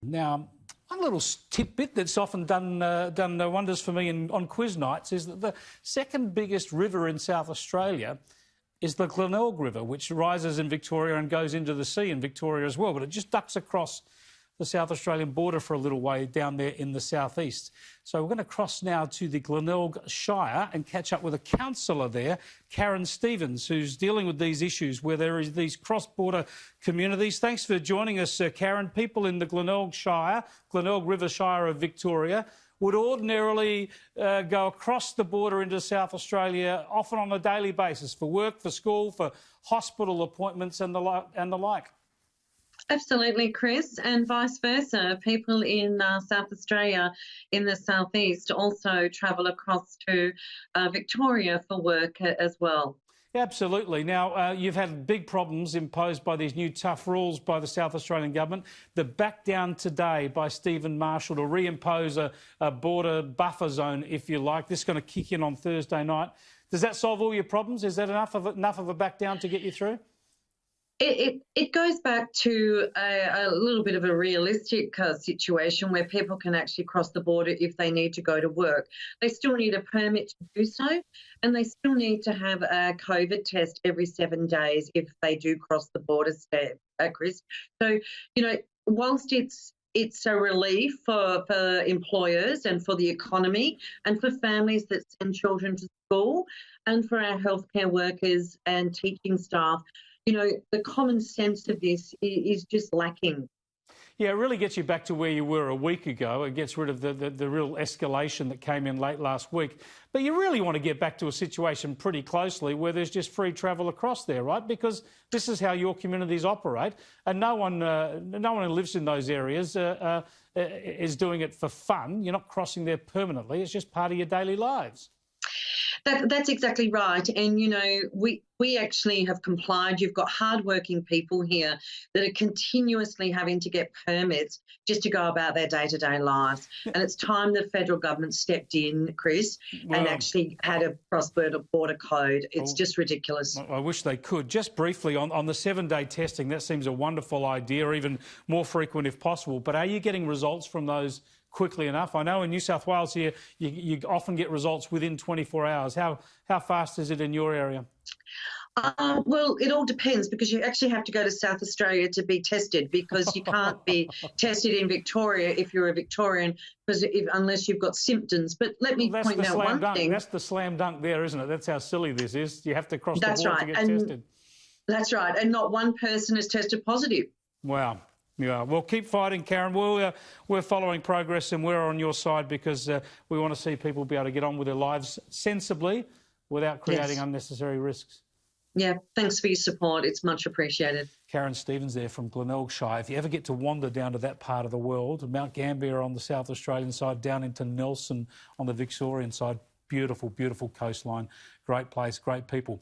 Now, one little tidbit that's often done wonders for me on quiz nights is that the second biggest river in South Australia is the Glenelg River, which rises in Victoria and goes into the sea in Victoria as well, but it just ducks across the South Australian border for a little way down there in the southeast. So we're going to cross now to the Glenelg Shire and catch up with a councillor there, Karen Stevens, who's dealing with these issues where there is these cross-border communities. Thanks for joining us, Karen. People in the Glenelg Shire, Glenelg River Shire of Victoria, would ordinarily go across the border into South Australia, often on a daily basis, for work, for school, for hospital appointments and the like. Absolutely, Chris, and vice versa. People in South Australia, in the southeast, also travel across to Victoria for work as well. Absolutely. Now, you've had big problems imposed by these new tough rules by the South Australian government. The back down today by Stephen Marshall to reimpose a border buffer zone, if you like. This is going to kick in on Thursday night. Does that solve all your problems? Is that enough of a back down to get you through? It goes back to a little bit of a realistic situation where people can actually cross the border if they need to go to work. They still need a permit to do so, and they still need to have a COVID test every 7 days if they do cross the border, Chris. So, whilst it's a relief for employers and for the economy and for families that send children to school and for our healthcare workers and teaching staff, the common sense of this is just lacking. Yeah, it really gets you back to where you were a week ago. It gets rid of the real escalation that came in late last week. But you really want to get back to a situation pretty closely where there's just free travel across there, right? Because this is how your communities operate, and no one who lives in those areas is doing it for fun. You're not crossing there permanently. It's just part of your daily lives. That's exactly right. And, we actually have complied. You've got hardworking people here that are continuously having to get permits just to go about their day-to-day lives. And it's time the federal government stepped in, Chris, and actually had a cross-border code. It's just ridiculous. I wish they could. Just briefly, on the 7-day testing, that seems a wonderful idea, even more frequent if possible. But are you getting results from those quickly enough? I know in New South Wales here, you often get results within 24 hours. How fast is it in your area? Well, it all depends, because you actually have to go to South Australia to be tested, because you can't be tested in Victoria if you're a Victorian, unless you've got symptoms. But let me point out one thing. That's the slam dunk there, isn't it? That's how silly this is. You have to cross the border to get tested. That's right. And not one person has tested positive. Wow. Yeah, well, keep fighting, Karen. We're following progress, and we're on your side, because we want to see people be able to get on with their lives sensibly without creating unnecessary risks. Yeah, thanks for your support. It's much appreciated. Karen Stevens there from Glenelg Shire. If you ever get to wander down to that part of the world, Mount Gambier on the South Australian side, down into Nelson on the Victorian side, beautiful, beautiful coastline, great place, great people.